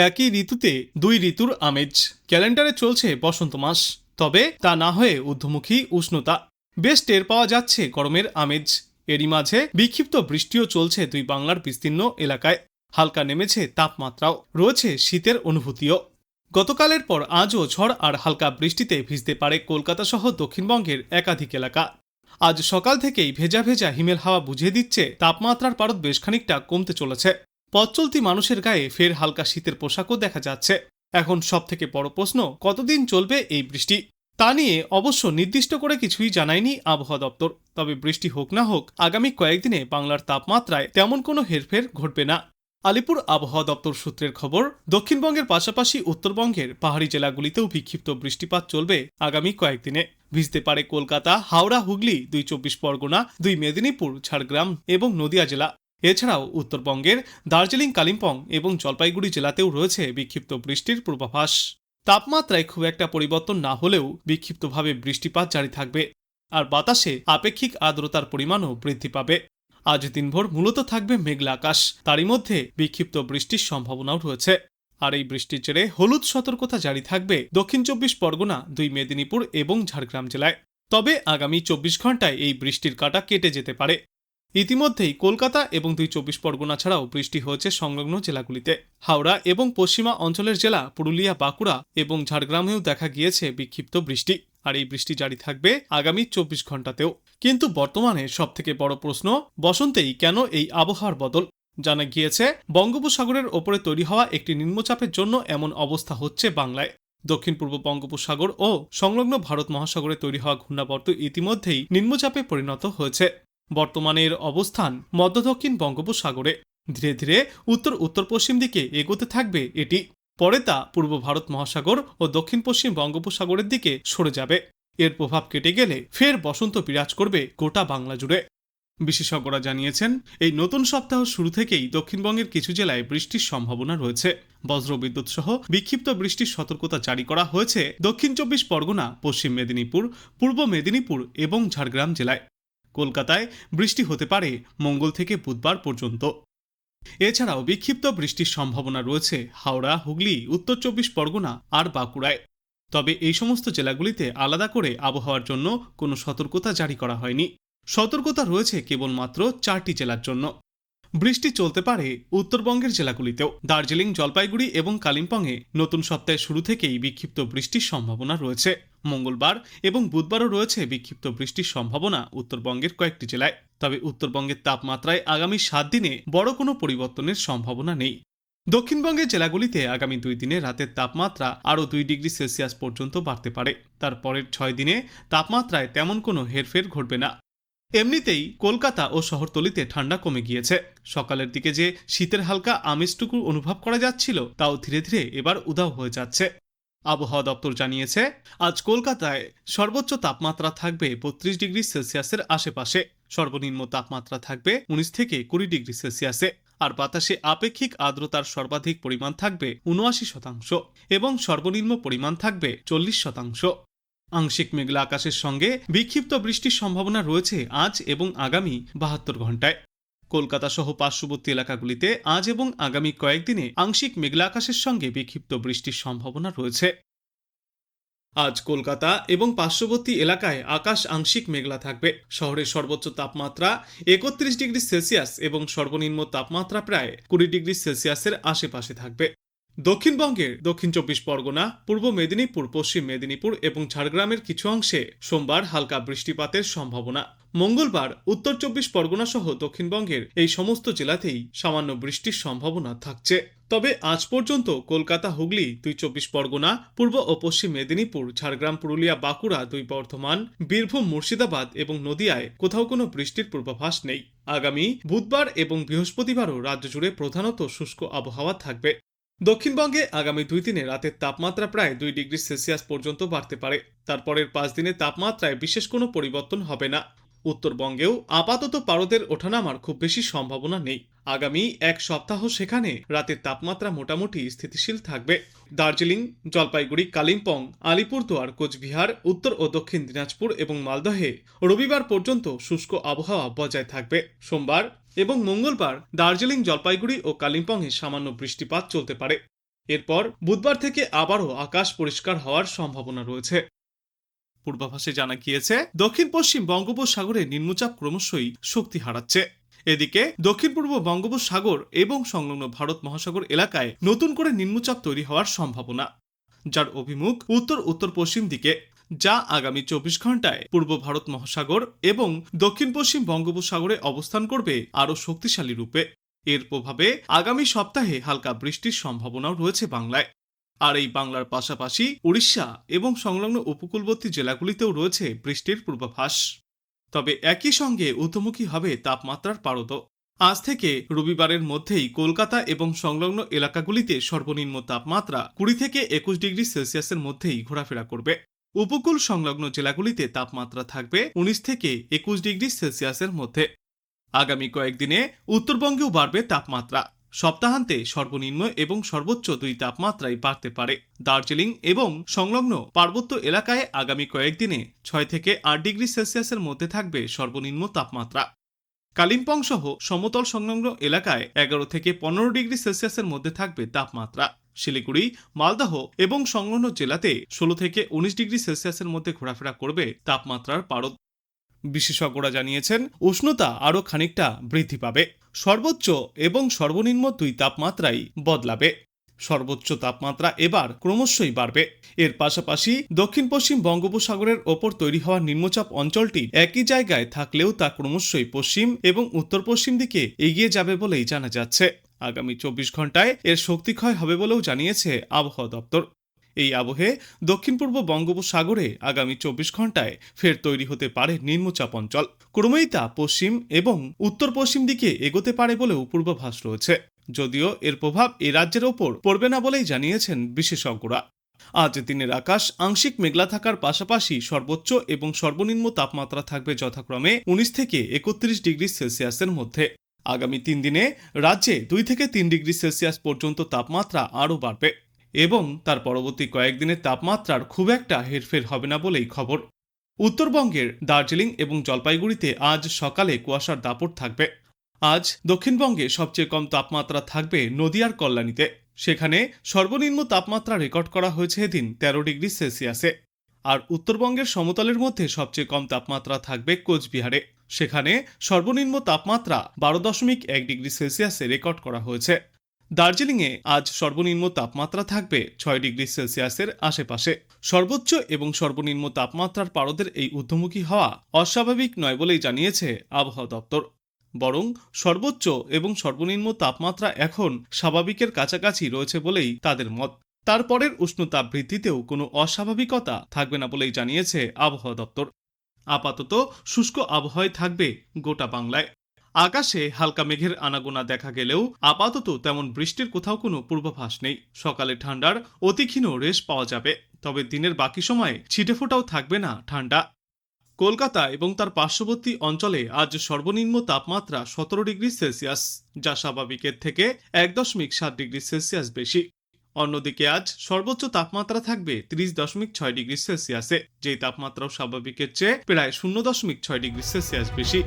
একই ঋতুতে দুই ঋতুর আমেজ। ক্যালেন্ডারে চলছে বসন্ত মাস, তবে তা না হয়ে ঊর্ধ্বমুখী উষ্ণতা। বেশ টের পাওয়া যাচ্ছে গরমের আমেজ। এরই মাঝে বিক্ষিপ্ত বৃষ্টিও চলছে দুই বাংলার বিস্তীর্ণ এলাকায়। হালকা নেমেছে তাপমাত্রাও, রয়েছে শীতের অনুভূতিও। গতকালের পর আজও ঝড় আর হালকা বৃষ্টিতে ভিজতে পারে কলকাতা সহ দক্ষিণবঙ্গের একাধিক এলাকা। আজ সকাল থেকেই ভেজা ভেজা হিমেল হাওয়া বুঝিয়ে দিচ্ছে তাপমাত্রার পারদ বেশ খানিকটা কমতে চলেছে। পথ চলতি মানুষের গায়ে ফের হালকা শীতের পোশাকও দেখা যাচ্ছে। এখন সব থেকে বড় প্রশ্ন, কতদিন চলবে এই বৃষ্টি? তা নিয়ে অবশ্য নির্দিষ্ট করে কিছুই জানায়নি আবহাওয়া দপ্তর। তবে বৃষ্টি হোক না হোক, আগামী কয়েকদিনে বাংলার তাপমাত্রায় তেমন কোনো হেরফের ঘটবে না। আলিপুর আবহাওয়া দপ্তর সূত্রের খবর, দক্ষিণবঙ্গের পাশাপাশি উত্তরবঙ্গের পাহাড়ি জেলাগুলিতেও বিক্ষিপ্ত বৃষ্টিপাত চলবে আগামী কয়েকদিনে। ভিজতে পারে কলকাতা, হাওড়া, হুগলি, দুই চব্বিশ পরগনা, দুই মেদিনীপুর, ঝাড়গ্রাম এবং নদিয়া জেলা। এছাড়াও উত্তরবঙ্গের দার্জিলিং, কালিম্পং এবং জলপাইগুড়ি জেলাতেও রয়েছে বিক্ষিপ্ত বৃষ্টির পূর্বাভাস। তাপমাত্রায় খুব একটা পরিবর্তন না হলেও বিক্ষিপ্তভাবে বৃষ্টিপাত জারি থাকবে, আর বাতাসে আপেক্ষিক আর্দ্রতার পরিমাণও বৃদ্ধি পাবে। আজ দিনভর মূলত থাকবে মেঘলা আকাশ, তারই মধ্যে বিক্ষিপ্ত বৃষ্টির সম্ভাবনাও রয়েছে। আর এই বৃষ্টির জেরে হলুদ সতর্কতা জারি থাকবে দক্ষিণ চব্বিশ পরগনা, দুই মেদিনীপুর এবং ঝাড়গ্রাম জেলায়। তবে আগামী 24 ঘন্টায় এই বৃষ্টির কাঁটা কেটে যেতে পারে। ইতিমধ্যেই কলকাতা এবং দুই চব্বিশ পরগনা ছাড়াও বৃষ্টি হয়েছে সংলগ্ন জেলাগুলিতে। হাওড়া এবং পশ্চিমা অঞ্চলের জেলা পুরুলিয়া, বাঁকুড়া এবং ঝাড়গ্রামেও দেখা গিয়েছে বিক্ষিপ্ত বৃষ্টি। আর এই বৃষ্টি জারি থাকবে আগামী 24 ঘন্টাতেও। কিন্তু বর্তমানে সবথেকে বড় প্রশ্ন, বসন্তেই কেন এই আবহাওয়ার বদল? জানা গিয়েছে, বঙ্গোপসাগরের ওপরে তৈরি হওয়া একটি নিম্নচাপের জন্য এমন অবস্থা হচ্ছে বাংলায়। দক্ষিণ পূর্ব বঙ্গোপসাগর ও সংলগ্ন ভারত মহাসাগরে তৈরি হওয়া ঘূর্ণাবর্ত ইতিমধ্যেই নিম্নচাপে পরিণত হয়েছে। বর্তমানে এর অবস্থান মধ্য দক্ষিণ বঙ্গোপসাগরে। ধীরে ধীরে উত্তর উত্তর পশ্চিম দিকে এগোতে থাকবে এটি। পরে তা পূর্ব ভারত মহাসাগর ও দক্ষিণ পশ্চিম বঙ্গোপসাগরের দিকে সরে যাবে। এর প্রভাব কেটে গেলে ফের বসন্ত বিরাজ করবে গোটা বাংলা জুড়ে। বিশেষজ্ঞরা জানিয়েছেন, এই নতুন সপ্তাহ শুরু থেকেই দক্ষিণবঙ্গের কিছু জেলায় বৃষ্টির সম্ভাবনা রয়েছে। বজ্রবিদ্যুৎ সহ বিক্ষিপ্ত বৃষ্টির সতর্কতা জারি করা হয়েছে দক্ষিণ চব্বিশ পরগনা, পশ্চিম মেদিনীপুর, পূর্ব মেদিনীপুর এবং ঝাড়গ্রাম জেলায়। কলকাতায় বৃষ্টি হতে পারে মঙ্গল থেকে বুধবার পর্যন্ত। এছাড়াও বিক্ষিপ্ত বৃষ্টির সম্ভাবনা রয়েছে হাওড়া, হুগলি, উত্তর চব্বিশ পরগনা আর বাঁকুড়ায়। তবে এই সমস্ত জেলাগুলিতে আলাদা করে আবহাওয়ার জন্য কোনো সতর্কতা জারি করা হয়নি। সতর্কতা রয়েছে কেবলমাত্র 4টি জেলার জন্য। বৃষ্টি চলতে পারে উত্তরবঙ্গের জেলাগুলিতেও। দার্জিলিং, জলপাইগুড়ি এবং কালিম্পংয়ে নতুন সপ্তাহের শুরু থেকেই বিক্ষিপ্ত বৃষ্টির সম্ভাবনা রয়েছে। মঙ্গলবার এবং বুধবারও রয়েছে বিক্ষিপ্ত বৃষ্টির সম্ভাবনা উত্তরবঙ্গের কয়েকটি জেলায়। তবে উত্তরবঙ্গের তাপমাত্রায় আগামী 7 দিনে বড় কোনো পরিবর্তনের সম্ভাবনা নেই। দক্ষিণবঙ্গের জেলাগুলিতে আগামী 2 দিনে রাতের তাপমাত্রা আরও 2 ডিগ্রি সেলসিয়াস পর্যন্ত বাড়তে পারে। তারপরের 6 দিনে তাপমাত্রায় তেমন কোনো হেরফের ঘটবে না। এমনিতেই কলকাতা ও শহরতলিতে ঠান্ডা কমে গিয়েছে। সকালের দিকে যে শীতের হালকা আমেজটুকু অনুভব করা যাচ্ছিল, তাও ধীরে ধীরে এবার উধাও হয়ে যাচ্ছে। আবহাওয়া দপ্তর জানিয়েছে, আজ কলকাতায় সর্বোচ্চ তাপমাত্রা থাকবে 32 ডিগ্রি সেলসিয়াসের আশেপাশে। সর্বনিম্ন তাপমাত্রা থাকবে 19 থেকে 20 ডিগ্রি সেলসিয়াসে। আর বাতাসে আপেক্ষিক আর্দ্রতার সর্বাধিক পরিমাণ থাকবে 79% এবং সর্বনিম্ন পরিমাণ থাকবে 40%। আংশিক মেঘলা আকাশের সঙ্গে বিক্ষিপ্ত বৃষ্টির সম্ভাবনা রয়েছে আজ এবং আগামী 72 ঘন্টায়। কলকাতা সহ পার্শ্ববর্তী এলাকাগুলিতে আজ এবং আগামী কয়েকদিনে আংশিক মেঘলা আকাশের সঙ্গে বিক্ষিপ্ত বৃষ্টির সম্ভাবনা রয়েছে। আজ কলকাতা এবং পার্শ্ববর্তী এলাকায় আকাশ আংশিক মেঘলা থাকবে। শহরের সর্বোচ্চ তাপমাত্রা 31 ডিগ্রি সেলসিয়াস এবং সর্বনিম্ন তাপমাত্রা প্রায় 20 ডিগ্রি সেলসিয়াসের আশেপাশে থাকবে। দক্ষিণবঙ্গের দক্ষিণ চব্বিশ পরগনা, পূর্ব মেদিনীপুর, পশ্চিম মেদিনীপুর এবং ঝাড়গ্রামের কিছু অংশে সোমবার হালকা বৃষ্টিপাতের সম্ভাবনা। মঙ্গলবার উত্তর চব্বিশ পরগনা সহ দক্ষিণবঙ্গের এই সমস্ত জেলাতেই সামান্য বৃষ্টির সম্ভাবনা থাকছে। তবে আজ পর্যন্ত কলকাতা, হুগলি, দুই চব্বিশ পরগনা, পূর্ব ও পশ্চিম মেদিনীপুর, ঝাড়গ্রাম, পুরুলিয়া, বাঁকুড়া, দুই বর্ধমান, বীরভূম, মুর্শিদাবাদ এবং নদিয়ায় কোথাও কোনো বৃষ্টির পূর্বাভাস নেই। আগামী বুধবার এবং বৃহস্পতিবারও রাজ্য জুড়ে প্রধানত শুষ্ক আবহাওয়া থাকবে। দক্ষিণবঙ্গে আগামী 2 দিনে রাতের তাপমাত্রা প্রায় 2 ডিগ্রি সেলসিয়াস পর্যন্ত বাড়তে পারে। তারপরের 5 দিনে তাপমাত্রায় বিশেষ কোনো পরিবর্তন হবে না। উত্তরবঙ্গেও আপাতত পারদের ওঠানামার খুব বেশি সম্ভাবনা নেই। আগামী এক সপ্তাহ সেখানে রাতের তাপমাত্রা মোটামুটি স্থিতিশীল থাকবে। দার্জিলিং, জলপাইগুড়ি, কালিম্পং, আলিপুরদুয়ার, কোচবিহার, উত্তর ও দক্ষিণ দিনাজপুর এবং মালদহে রবিবার পর্যন্ত শুষ্ক আবহাওয়া বজায় থাকবে। সোমবার এবং মঙ্গলবার দার্জিলিং, জলপাইগুড়ি ও কালিম্পংয়ে সামান্য বৃষ্টিপাত চলতে পারে। এরপর বুধবার থেকে আবারও আকাশ পরিষ্কার হওয়ার সম্ভাবনা রয়েছে। পূর্বাভাসে জানা গিয়েছে দক্ষিণ পশ্চিম বঙ্গোপসাগরে নিম্নচাপ ক্রমশই শক্তি হারাচ্ছে। এদিকে দক্ষিণ পূর্ব বঙ্গোপসাগর এবং সংলগ্ন ভারত মহাসাগর এলাকায় নতুন করে নিম্নচাপ তৈরি হওয়ার সম্ভাবনা, যার অভিমুখ উত্তর উত্তর পশ্চিম দিকে, যা আগামী 24 ঘন্টায় পূর্ব ভারত মহাসাগর এবং দক্ষিণ পশ্চিম বঙ্গোপসাগরে অবস্থান করবে আরও শক্তিশালী রূপে। এর প্রভাবে আগামী সপ্তাহে হালকা বৃষ্টির সম্ভাবনাও রয়েছে বাংলায়। আর এই বাংলার পাশাপাশি উড়িষ্যা এবং সংলগ্ন উপকূলবর্তী জেলাগুলিতেও রয়েছে বৃষ্টির পূর্বাভাস। তবে একই সঙ্গে ঊর্ধ্বমুখী হবে তাপমাত্রার পারদও। আজ থেকে রবিবারের মধ্যেই কলকাতা এবং সংলগ্ন এলাকাগুলিতে সর্বনিম্ন তাপমাত্রা 20 থেকে 21 ডিগ্রি সেলসিয়াসের মধ্যেই ঘোরাফেরা করবে। উপকূল সংলগ্ন জেলাগুলিতে তাপমাত্রা থাকবে 19 থেকে 21 ডিগ্রি সেলসিয়াসের মধ্যে। আগামী কয়েকদিনে উত্তরবঙ্গেও বাড়বে তাপমাত্রা। সপ্তাহান্তে সর্বনিম্ন এবং সর্বোচ্চ দুই তাপমাত্রাই বাড়তে পারে। দার্জিলিং এবং সংলগ্ন পার্বত্য এলাকায় আগামী কয়েকদিনে 6 থেকে 8 ডিগ্রি সেলসিয়াসের মধ্যে থাকবে সর্বনিম্ন তাপমাত্রা। কালিম্পং সহ সমতল সংলগ্ন এলাকায় 11 থেকে 15 ডিগ্রি সেলসিয়াসের মধ্যে থাকবে তাপমাত্রা। শিলিগুড়ি, মালদহ এবং সংলগ্ন জেলাতে 16 থেকে 19 ডিগ্রি সেলসিয়াসের মধ্যে ঘোরাফেরা করবে তাপমাত্রার পারদ। বিশেষজ্ঞরা জানিয়েছেন উষ্ণতা আরও খানিকটা বৃদ্ধি পাবে। সর্বোচ্চ এবং সর্বনিম্ন দুই তাপমাত্রাই বদলাবে। সর্বোচ্চ তাপমাত্রা এবার ক্রমশই বাড়বে। এর পাশাপাশি দক্ষিণ পশ্চিম বঙ্গোপসাগরের ওপর তৈরি হওয়া নিম্নচাপ অঞ্চলটি একই জায়গায় থাকলেও তা ক্রমশই পশ্চিম এবং উত্তর পশ্চিম দিকে এগিয়ে যাবে বলেই জানা যাচ্ছে। আগামী 24 ঘন্টায় এর শক্তিক্ষয় হবে বলেও জানিয়েছে আবহাওয়া দপ্তর। এই আবহে দক্ষিণ পূর্ব বঙ্গোপসাগরে আগামী 24 ঘন্টায় ফের তৈরি হতে পারে নিম্নচাপ অঞ্চল। ক্রমেই তা পশ্চিম এবং উত্তর পশ্চিম দিকে এগোতে পারে বলেও পূর্বাভাস রয়েছে, যদিও এর প্রভাব এ রাজ্যের ওপর পড়বে না বলেই জানিয়েছেন বিশেষজ্ঞরা। আজ দিনের আকাশ আংশিক মেঘলা থাকার পাশাপাশি সর্বোচ্চ এবং সর্বনিম্ন তাপমাত্রা থাকবে যথাক্রমে 19 থেকে 31 ডিগ্রি সেলসিয়াসের মধ্যে। আগামী 3 দিনে রাজ্যে 2 থেকে 3 ডিগ্রি সেলসিয়াস পর্যন্ত তাপমাত্রা আরও বাড়বে এবং তার পরবর্তী কয়েকদিনের তাপমাত্রার খুব একটা হেরফের হবে না বলেই খবর। উত্তরবঙ্গের দার্জিলিং এবং জলপাইগুড়িতে আজ সকালে কুয়াশার দাপট থাকবে। আজ দক্ষিণবঙ্গে সবচেয়ে কম তাপমাত্রা থাকবে নদিয়ার কল্যাণীতে। সেখানে সর্বনিম্ন তাপমাত্রা রেকর্ড করা হয়েছে এদিন 13 ডিগ্রি সেলসিয়াসে। আর উত্তরবঙ্গের সমতলের মধ্যে সবচেয়ে কম তাপমাত্রা থাকবে কোচবিহারে। সেখানে সর্বনিম্ন তাপমাত্রা 12.1 ডিগ্রি সেলসিয়াসে রেকর্ড করা হয়েছে। দার্জিলিংয়ে আজ সর্বনিম্ন তাপমাত্রা থাকবে 6 ডিগ্রি সেলসিয়াসের আশেপাশে। সর্বোচ্চ এবং সর্বনিম্ন তাপমাত্রার পারদের এই ঊর্ধ্বমুখী হওয়া অস্বাভাবিক নয় বলেই জানিয়েছে আবহাওয়া দপ্তর। বরং সর্বোচ্চ এবং সর্বনিম্ন তাপমাত্রা এখন স্বাভাবিকের কাছাকাছি রয়েছে বলেই তাদের মত। তারপরের উষ্ণতা বৃদ্ধিতেও কোনো অস্বাভাবিকতা থাকবে না বলেই জানিয়েছে আবহাওয়া দপ্তর। আপাতত শুষ্ক আবহাওয়ায় থাকবে গোটা বাংলায়। আকাশে হালকা মেঘের আনাগোনা দেখা গেলেও আপাতত তেমন বৃষ্টির কোথাও কোনো পূর্বাভাস নেই। সকালে ঠান্ডার অতিক্ষীণ রেশ পাওয়া যাবে, তবে দিনের বাকি সময়ে ছিটেফোঁটাও থাকবে না ঠান্ডা। কলকাতা এবং তার পার্শ্ববর্তী অঞ্চলে আজ সর্বনিম্ন তাপমাত্রা 17 ডিগ্রি সেলসিয়াস, যা স্বাভাবিকের থেকে 1.7 ডিগ্রি সেলসিয়াস বেশি। অন্যদিকে আজ সর্বোচ্চ তাপমাত্রা থাকবে 30.6 ডিগ্রি সেলসিয়াসে, যেই তাপমাত্রাও স্বাভাবিকের চেয়ে প্রায় 0.6 ডিগ্রি সেলসিয়াস বেশি।